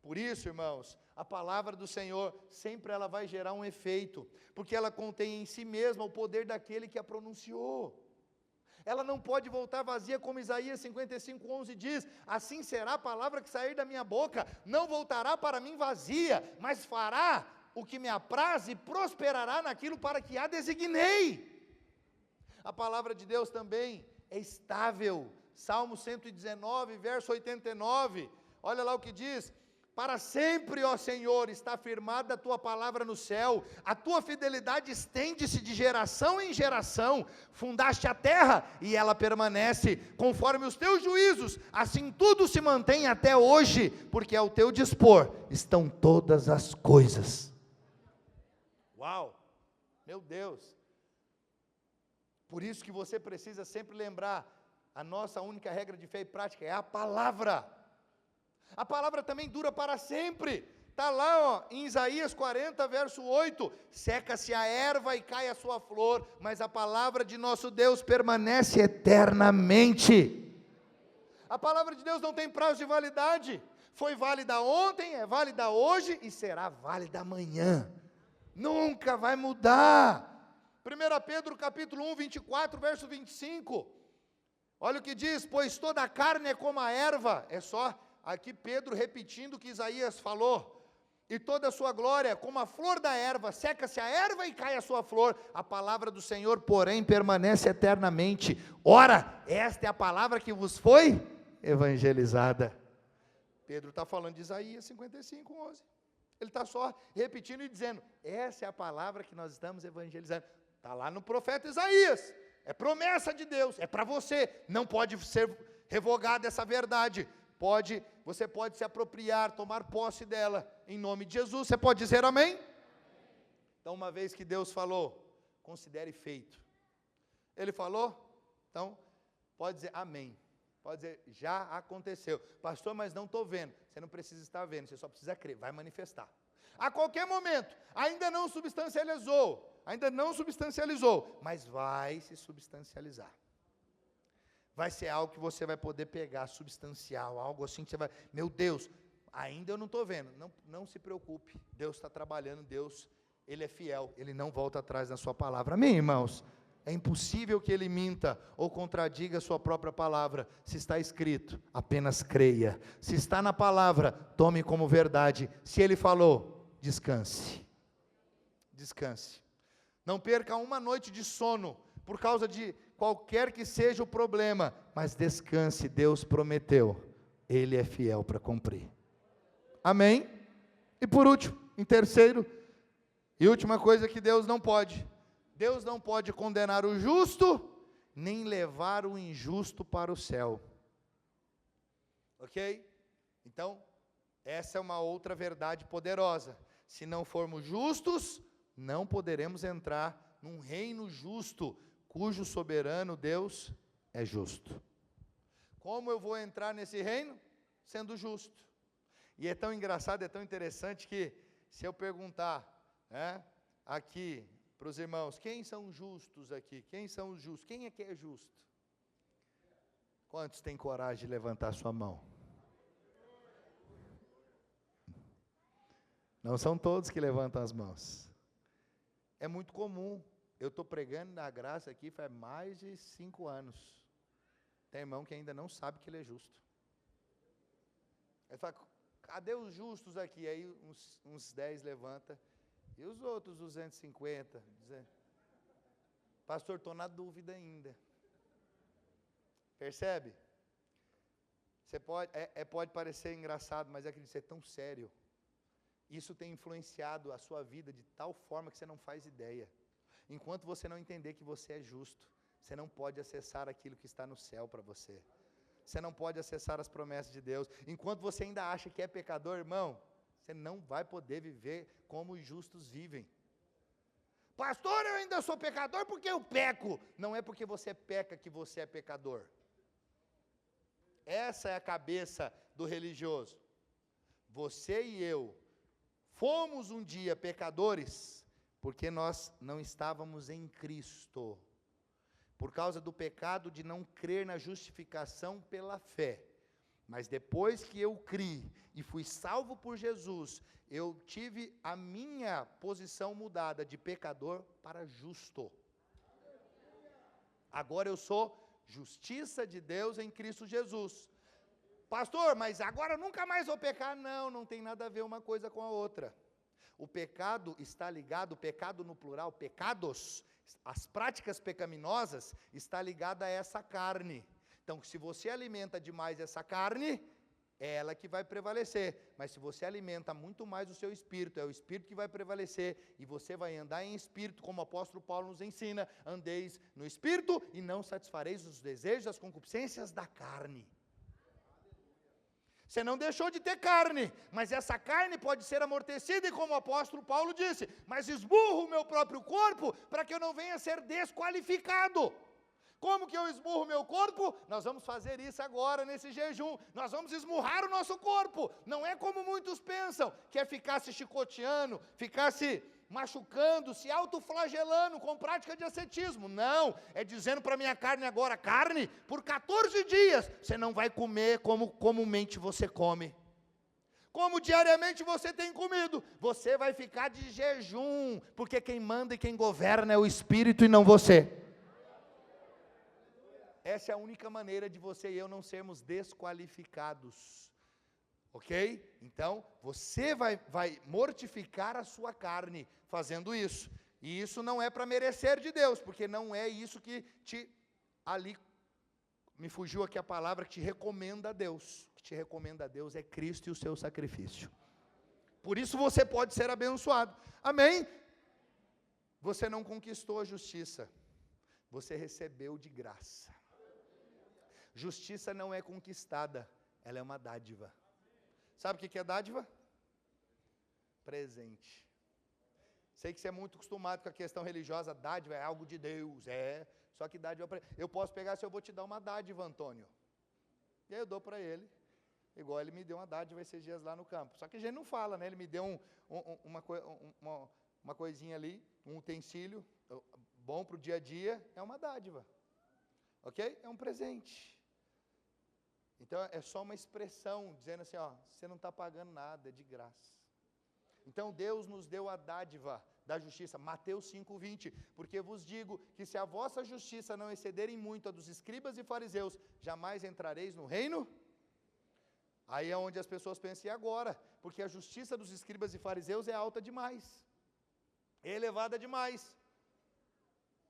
Por isso, irmãos, a palavra do Senhor, sempre ela vai gerar um efeito, porque ela contém em si mesma o poder daquele que a pronunciou. Ela não pode voltar vazia, como Isaías 55:11 diz, assim será a palavra que sair da minha boca, não voltará para mim vazia, mas fará o que me apraz e prosperará naquilo para que a designei. A palavra de Deus também é estável. Salmo 119, verso 89, olha lá o que diz, para sempre, ó Senhor, está firmada a tua palavra no céu, a tua fidelidade estende-se de geração em geração, fundaste a terra e ela permanece, conforme os teus juízos, assim tudo se mantém até hoje, porque ao teu dispor estão todas as coisas. Uau, meu Deus, por isso que você precisa sempre lembrar, a nossa única regra de fé e prática é a palavra também dura para sempre, está lá em Isaías 40 verso 8, seca-se a erva e cai a sua flor, mas a palavra de nosso Deus permanece eternamente. A palavra de Deus não tem prazo de validade, foi válida ontem, é válida hoje e será válida amanhã. Nunca vai mudar. 1 Pedro capítulo 1, 24, verso 25. Olha o que diz: pois toda a carne é como a erva. É só aqui Pedro repetindo o que Isaías falou. E toda a sua glória, como a flor da erva, seca-se a erva e cai a sua flor. A palavra do Senhor, porém, permanece eternamente. Ora, esta é a palavra que vos foi evangelizada. Pedro está falando de Isaías 55, 11. Ele está só repetindo e dizendo: essa é a palavra que nós estamos evangelizando. Está lá no profeta Isaías. É promessa de Deus, é para você. Não pode ser revogada essa verdade. Você pode se apropriar, tomar posse dela, em nome de Jesus. Você pode dizer amém? Então, uma vez que Deus falou, considere feito. Ele falou, então, pode dizer amém. Pode dizer, já aconteceu. Pastor, mas não estou vendo. Você não precisa estar vendo, você só precisa crer, vai manifestar. A qualquer momento, ainda não substancializou, mas vai se substancializar. Vai ser algo que você vai poder pegar, substancial, algo assim que você vai, meu Deus, ainda eu não estou vendo. Não se preocupe, Deus está trabalhando, Deus, Ele é fiel, Ele não volta atrás na sua palavra. Amém, irmãos? É impossível que Ele minta ou contradiga a sua própria palavra. Se está escrito, apenas creia. Se está na palavra, tome como verdade. Se Ele falou, descanse. Descanse. Não perca uma noite de sono, por causa de qualquer que seja o problema, mas descanse, Deus prometeu, Ele é fiel para cumprir. Amém? E por último, em terceiro, e última coisa que Deus não pode condenar o justo, nem levar o injusto para o céu. Ok? Então, essa é uma outra verdade poderosa. Se não formos justos, não poderemos entrar num reino justo, cujo soberano Deus é justo. Como eu vou entrar nesse reino? Sendo justo. E é tão engraçado, é tão interessante que, se eu perguntar, aqui para os irmãos, quem são justos aqui? Quem são os justos? Quem é que é justo? Quantos têm coragem de levantar sua mão? Não são todos que levantam as mãos. É muito comum. Eu estou pregando na graça aqui faz mais de 5 anos. Tem irmão que ainda não sabe que ele é justo. Ele fala, cadê os justos aqui? Aí uns 10 levanta. E os outros 250? Pastor, estou na dúvida ainda. Percebe? Você pode parecer engraçado, mas é que isso é tão sério. Isso tem influenciado a sua vida de tal forma que você não faz ideia. Enquanto você não entender que você é justo, você não pode acessar aquilo que está no céu para você. Você não pode acessar as promessas de Deus. Enquanto você ainda acha que é pecador, irmão, você não vai poder viver como os justos vivem. Pastor, eu ainda sou pecador porque eu peco. Não é porque você peca que você é pecador. Essa é a cabeça do religioso. Você e eu fomos um dia pecadores porque nós não estávamos em Cristo. Por causa do pecado de não crer na justificação pela fé. Mas depois que eu criei e fui salvo por Jesus, eu tive a minha posição mudada de pecador para justo. Agora eu sou justiça de Deus em Cristo Jesus. Pastor, mas agora eu nunca mais vou pecar. Não tem nada a ver uma coisa com a outra. O pecado está ligado, o pecado no plural, pecados, as práticas pecaminosas, está ligada a essa carne. Então, se você alimenta demais essa carne, é ela que vai prevalecer. Mas se você alimenta muito mais o seu espírito, é o espírito que vai prevalecer, e você vai andar em espírito, como o apóstolo Paulo nos ensina, andeis no espírito e não satisfareis os desejos, as concupiscências da carne. Você não deixou de ter carne, mas essa carne pode ser amortecida, e como o apóstolo Paulo disse, mas esmurro o meu próprio corpo, para que eu não venha a ser desqualificado. Como que eu esmurro o meu corpo? Nós vamos fazer isso agora, nesse jejum. Nós vamos esmurrar o nosso corpo. Não é como muitos pensam, que é ficar se chicoteando, ficar se machucando, se autoflagelando com prática de ascetismo. Não, é dizendo para a minha carne agora, carne, por 14 dias, você não vai comer como comumente você come. como diariamente você tem comido, você vai ficar de jejum, porque quem manda e quem governa é o Espírito e não você. Essa é a única maneira de você e eu não sermos desqualificados, ok? Então, você vai mortificar a sua carne fazendo isso, e isso não é para merecer de Deus, porque não é isso que me fugiu aqui a palavra, que te recomenda a Deus. O que te recomenda a Deus é Cristo e o seu sacrifício. Por isso você pode ser abençoado, amém? Você não conquistou a justiça, você recebeu de graça. Justiça não é conquistada, ela é uma dádiva. Sabe o que é dádiva? Presente. Sei que você é muito acostumado com a questão religiosa, dádiva é algo de Deus, só que dádiva, eu posso pegar, se eu vou te dar uma dádiva, Antônio, e aí eu dou para ele, igual ele me deu uma dádiva esses dias lá no campo, só que a gente não fala, né, ele me deu uma coisinha ali, um utensílio, bom para o dia a dia, é uma dádiva, ok? É um presente. Então é só uma expressão, dizendo assim, você não está pagando nada, é de graça. Então Deus nos deu a dádiva da justiça, Mateus 5:20, porque vos digo que se a vossa justiça não excederem muito a dos escribas e fariseus, jamais entrareis no reino. Aí é onde as pessoas pensam, e agora? Porque a justiça dos escribas e fariseus é alta demais, é elevada demais,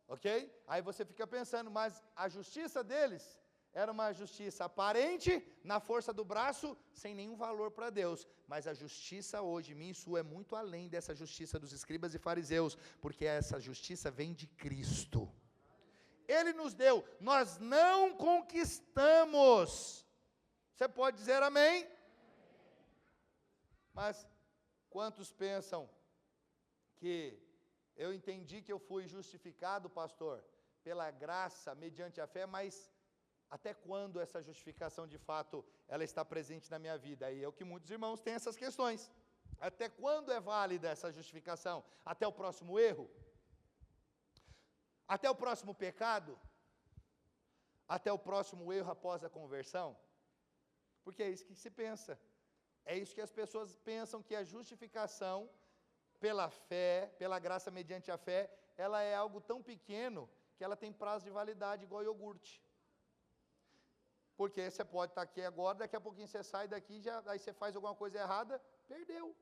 ok? Aí você fica pensando, mas a justiça deles era uma justiça aparente, na força do braço, sem nenhum valor para Deus. Mas a justiça hoje, minha e sua, é muito além dessa justiça dos escribas e fariseus, porque essa justiça vem de Cristo. Ele nos deu, nós não conquistamos. Você pode dizer amém? Mas quantos pensam que eu entendi que eu fui justificado, pastor, pela graça, mediante a fé, mas até quando essa justificação de fato, ela está presente na minha vida? E é o que muitos irmãos têm essas questões. Até quando é válida essa justificação? Até o próximo erro? Até o próximo pecado? Até o próximo erro após a conversão? Porque é isso que se pensa. É isso que as pessoas pensam, que a justificação pela fé, pela graça mediante a fé, ela é algo tão pequeno que ela tem prazo de validade igual iogurte. Porque você pode estar aqui agora, daqui a pouquinho você sai daqui, aí você faz alguma coisa errada, perdeu.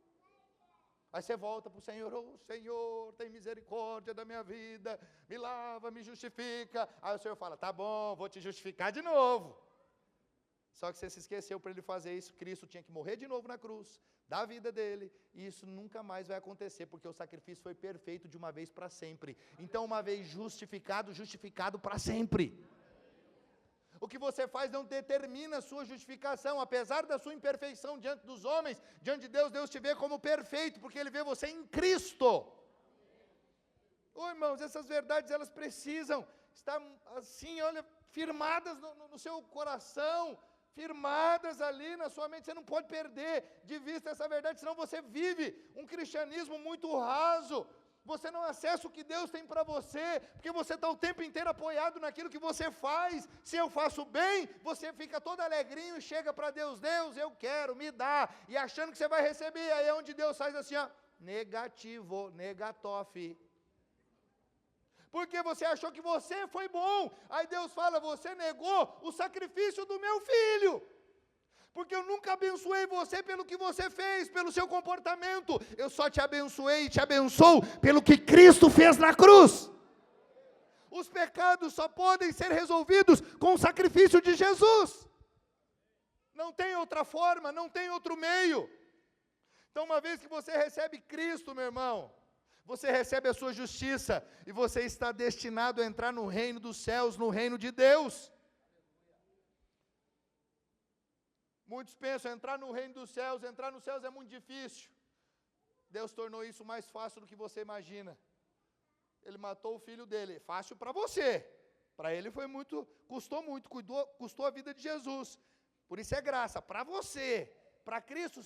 Aí você volta para o Senhor, Senhor, tem misericórdia da minha vida, me lava, me justifica. Aí o Senhor fala, tá bom, vou te justificar de novo. Só que você se esqueceu, para ele fazer isso, Cristo tinha que morrer de novo na cruz, dar a vida dele, e isso nunca mais vai acontecer, porque o sacrifício foi perfeito de uma vez para sempre. Então, uma vez justificado, justificado para sempre. O que você faz não determina a sua justificação, apesar da sua imperfeição diante dos homens, diante de Deus, Deus te vê como perfeito, porque Ele vê você em Cristo. Irmãos, essas verdades, elas precisam estar assim, olha, firmadas no seu coração, firmadas ali na sua mente. Você não pode perder de vista essa verdade, senão você vive um cristianismo muito raso. Você não acessa o que Deus tem para você, porque você está o tempo inteiro apoiado naquilo que você faz. Se eu faço bem, você fica todo alegrinho e chega para Deus, Deus, eu quero, me dá, e achando que você vai receber. Aí é onde Deus faz assim, negativo, negatofe. Porque você achou que você foi bom, aí Deus fala, você negou o sacrifício do meu filho. Porque eu nunca abençoei você pelo que você fez, pelo seu comportamento. Eu só te abençoei e te abençoo pelo que Cristo fez na cruz. Os pecados só podem ser resolvidos com o sacrifício de Jesus. Não tem outra forma, não tem outro meio. Então, uma vez que você recebe Cristo, meu irmão, você recebe a sua justiça, e você está destinado a entrar no reino dos céus, no reino de Deus. Muitos pensam, entrar no reino dos céus, entrar nos céus é muito difícil. Deus tornou isso mais fácil do que você imagina. Ele matou o filho dele, fácil para você. Para ele foi muito, custou a vida de Jesus. Por isso é graça, para você. Para Cristo,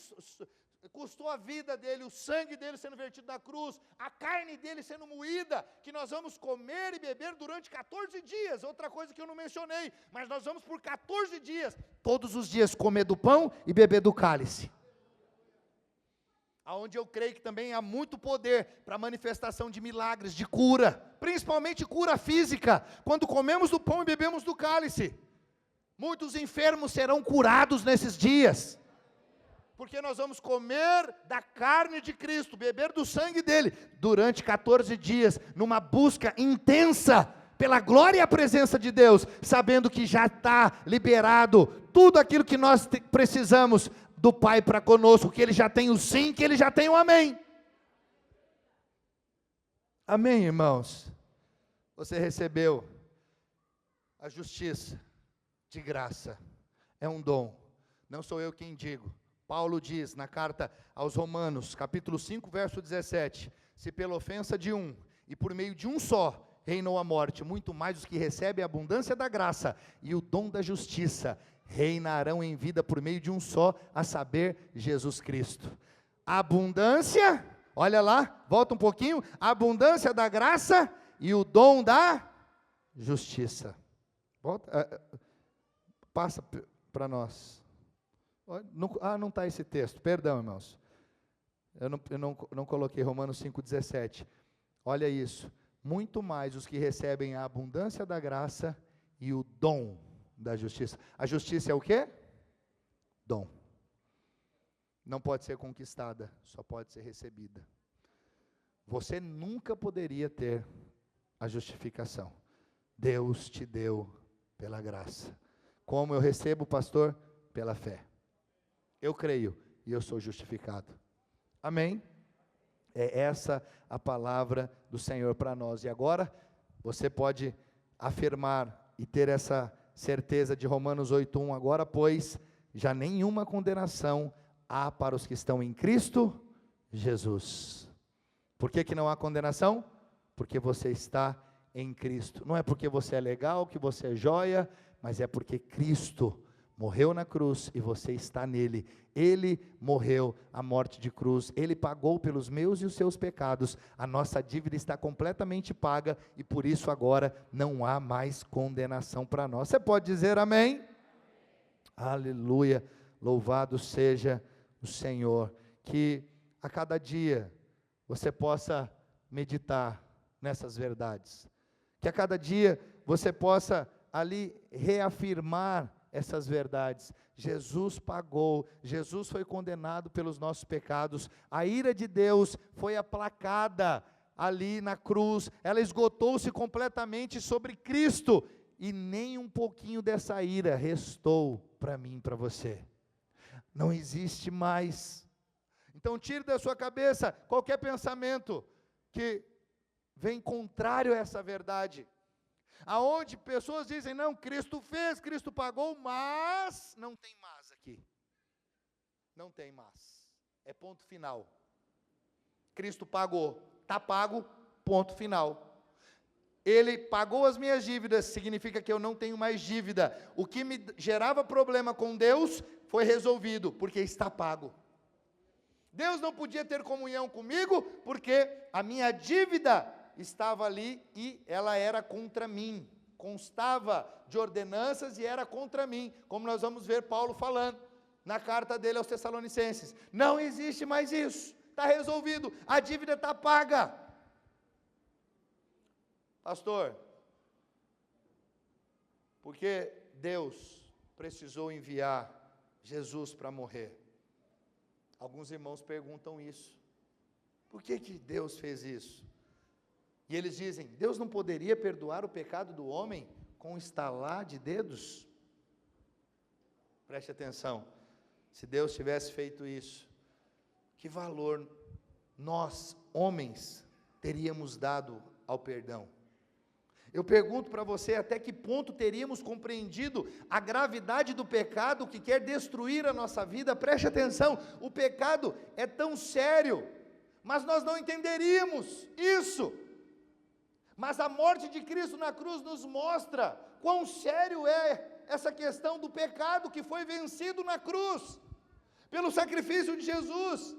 custou a vida dele, o sangue dele sendo vertido na cruz, a carne dele sendo moída, que nós vamos comer e beber durante 14 dias, outra coisa que eu não mencionei, mas nós vamos por 14 dias, todos os dias comer do pão e beber do cálice. aonde eu creio que também há muito poder para manifestação de milagres, de cura, principalmente cura física, quando comemos do pão e bebemos do cálice. Muitos enfermos serão curados nesses dias, porque nós vamos comer da carne de Cristo, beber do sangue dele, durante 14 dias, numa busca intensa, pela glória e a presença de Deus, sabendo que já está liberado, tudo aquilo que nós precisamos, do Pai para conosco, que Ele já tem o sim, que Ele já tem o amém. Amém, irmãos? Você recebeu a justiça de graça, é um dom, não sou eu quem digo. Paulo diz na carta aos Romanos, capítulo 5, verso 17, se pela ofensa de um, e por meio de um só, reinou a morte, muito mais os que recebem a abundância da graça, e o dom da justiça, reinarão em vida por meio de um só, a saber, Jesus Cristo. A abundância, olha lá, volta um pouquinho, a abundância da graça e o dom da justiça. Volta, passa para nós. Não está esse texto, perdão, irmãos. Eu não coloquei Romanos 5,17. Olha isso. Muito mais os que recebem a abundância da graça e o dom da justiça. A justiça é o quê? Dom. Não pode ser conquistada, só pode ser recebida. Você nunca poderia ter a justificação. Deus te deu pela graça. Como eu recebo, pastor? Pela fé. Eu creio e eu sou justificado. Amém? É essa a palavra do Senhor para nós. E agora, você pode afirmar e ter essa certeza de Romanos 8:1, agora, pois, já nenhuma condenação há para os que estão em Cristo Jesus. Por que não há condenação? Porque você está em Cristo. Não é porque você é legal, que você é joia, mas é porque Cristo morreu na cruz e você está nele. Ele morreu a morte de cruz, Ele pagou pelos meus e os seus pecados, a nossa dívida está completamente paga, e por isso agora não há mais condenação para nós. Você pode dizer amém? Aleluia, louvado seja o Senhor, que a cada dia você possa meditar nessas verdades, que a cada dia você possa ali reafirmar essas verdades. Jesus pagou, Jesus foi condenado pelos nossos pecados, a ira de Deus foi aplacada ali na cruz, ela esgotou-se completamente sobre Cristo, e nem um pouquinho dessa ira restou para mim e para você, não existe mais. Então tire da sua cabeça qualquer pensamento que vem contrário a essa verdade, aonde pessoas dizem, não, Cristo fez, Cristo pagou, mas não tem mas aqui, não tem mas, é ponto final. Cristo pagou, está pago, ponto final. Ele pagou as minhas dívidas, significa que eu não tenho mais dívida. O que me gerava problema com Deus foi resolvido, porque está pago. Deus não podia ter comunhão comigo, porque a minha dívida estava ali e ela era contra mim, constava de ordenanças e era contra mim, como nós vamos ver Paulo falando na carta dele aos Tessalonicenses. Não existe mais isso, está resolvido, a dívida está paga. Pastor, porque Deus precisou enviar Jesus para morrer? Alguns irmãos perguntam isso, por que Deus fez isso? E eles dizem, Deus não poderia perdoar o pecado do homem com um estalar de dedos? Preste atenção, se Deus tivesse feito isso, que valor nós, homens, teríamos dado ao perdão? Eu pergunto para você, até que ponto teríamos compreendido a gravidade do pecado que quer destruir a nossa vida? Preste atenção, o pecado é tão sério, mas nós não entenderíamos isso. Mas a morte de Cristo na cruz nos mostra quão sério é essa questão do pecado que foi vencido na cruz, pelo sacrifício de Jesus.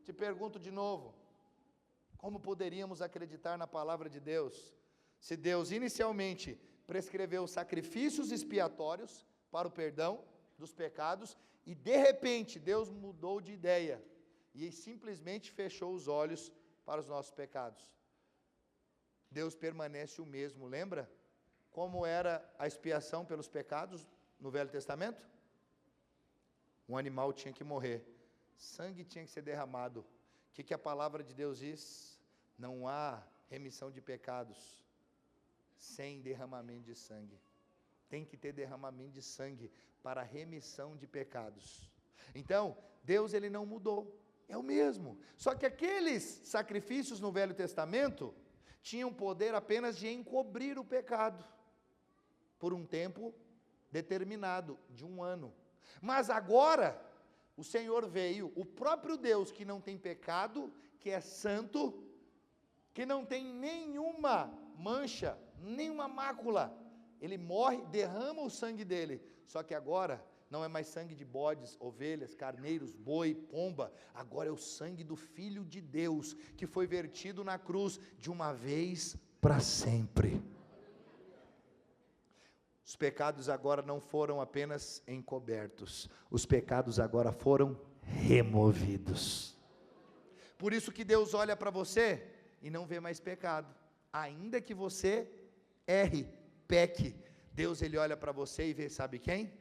Te pergunto de novo, como poderíamos acreditar na palavra de Deus, se Deus inicialmente prescreveu sacrifícios expiatórios para o perdão dos pecados, e de repente Deus mudou de ideia, e simplesmente fechou os olhos para os nossos pecados. Deus permanece o mesmo, lembra? Como era a expiação pelos pecados no Velho Testamento? Um animal tinha que morrer, sangue tinha que ser derramado. O que a palavra de Deus diz? Não há remissão de pecados sem derramamento de sangue. Tem que ter derramamento de sangue para a remissão de pecados. Então, Deus ele não mudou, é o mesmo. Só que aqueles sacrifícios no Velho Testamento tinham poder apenas de encobrir o pecado, por um tempo determinado, de 1 ano. Mas agora, o Senhor veio, o próprio Deus que não tem pecado, que é santo, que não tem nenhuma mancha, nenhuma mácula, ele morre, derrama o sangue dele, só que agora não é mais sangue de bodes, ovelhas, carneiros, boi, pomba, agora é o sangue do Filho de Deus, que foi vertido na cruz, de uma vez para sempre. Os pecados agora não foram apenas encobertos, os pecados agora foram removidos. Por isso que Deus olha para você e não vê mais pecado, ainda que você erre, peque, Deus ele olha para você e vê, sabe quem?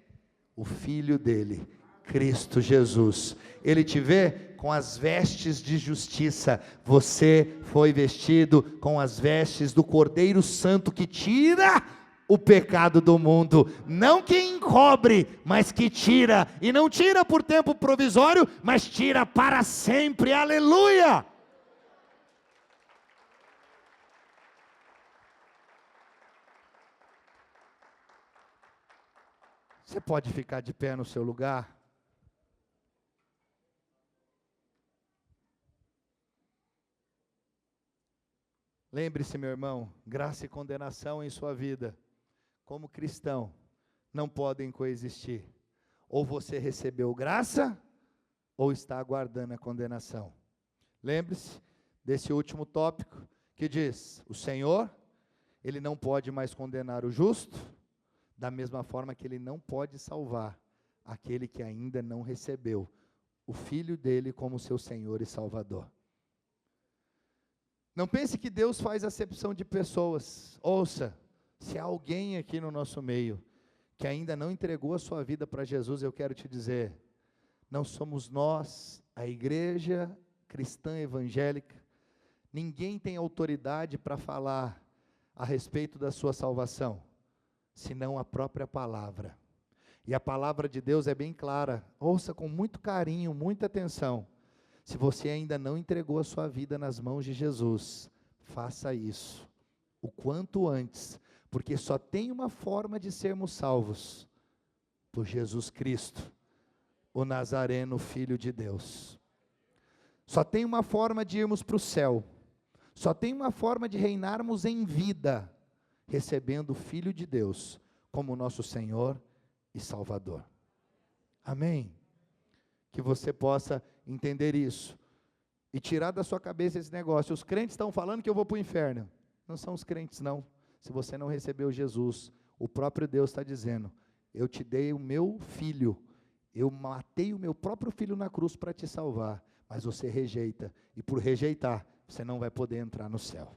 O Filho dele, Cristo Jesus. Ele te vê com as vestes de justiça, você foi vestido com as vestes do Cordeiro Santo, que tira o pecado do mundo, não que encobre, mas que tira, e não tira por tempo provisório, mas tira para sempre, aleluia! Você pode ficar de pé no seu lugar? Lembre-se, meu irmão, graça e condenação em sua vida, como cristão, não podem coexistir. Ou você recebeu graça, ou está aguardando a condenação. Lembre-se desse último tópico, que diz, o Senhor, Ele não pode mais condenar o justo, da mesma forma que Ele não pode salvar aquele que ainda não recebeu o Filho dele como seu Senhor e Salvador. Não pense que Deus faz acepção de pessoas. Ouça, se há alguém aqui no nosso meio que ainda não entregou a sua vida para Jesus, eu quero te dizer, não somos nós, a igreja cristã evangélica, ninguém tem autoridade para falar a respeito da sua salvação, senão a própria palavra. E a palavra de Deus é bem clara, ouça com muito carinho, muita atenção. Se você ainda não entregou a sua vida nas mãos de Jesus, faça isso, o quanto antes, porque só tem uma forma de sermos salvos, por Jesus Cristo, o Nazareno, Filho de Deus. Só tem uma forma de irmos para o céu, só tem uma forma de reinarmos em vida, recebendo o Filho de Deus, como nosso Senhor e Salvador. Amém? Que você possa entender isso, e tirar da sua cabeça esse negócio. Os crentes estão falando que eu vou para o inferno, não são os crentes não, se você não recebeu Jesus, o próprio Deus está dizendo, eu te dei o meu filho, eu matei o meu próprio filho na cruz para te salvar, mas você rejeita, e por rejeitar, você não vai poder entrar no céu.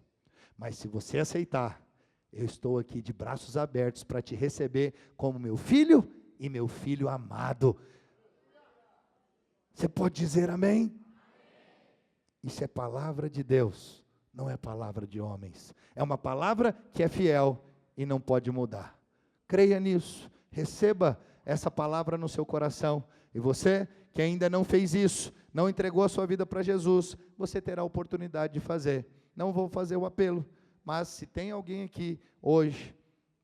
Mas se você aceitar, eu estou aqui de braços abertos para te receber como meu filho e meu filho amado. Você pode dizer amém? Isso é palavra de Deus, não é palavra de homens. É uma palavra que é fiel e não pode mudar. Creia nisso, receba essa palavra no seu coração. E você que ainda não fez isso, não entregou a sua vida para Jesus, você terá a oportunidade de fazer. Não vou fazer o apelo, mas se tem alguém aqui hoje,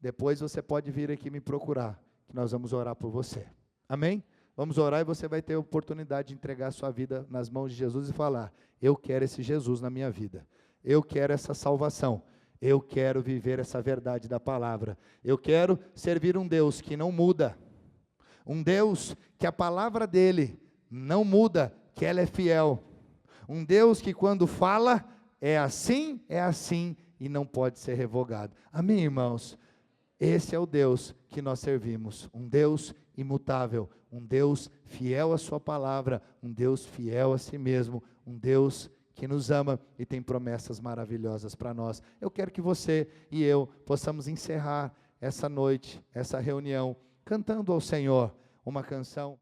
depois você pode vir aqui me procurar, que nós vamos orar por você. Amém? Vamos orar e você vai ter a oportunidade de entregar a sua vida nas mãos de Jesus e falar, eu quero esse Jesus na minha vida, eu quero essa salvação, eu quero viver essa verdade da palavra, eu quero servir um Deus que não muda, um Deus que a palavra dele não muda, que ela é fiel, um Deus que quando fala, é assim e não pode ser revogado. Amém, irmãos? Esse é o Deus que nós servimos, um Deus imutável, um Deus fiel à sua palavra, um Deus fiel a si mesmo, um Deus que nos ama e tem promessas maravilhosas para nós. Eu quero que você e eu possamos encerrar essa noite, essa reunião, cantando ao Senhor uma canção.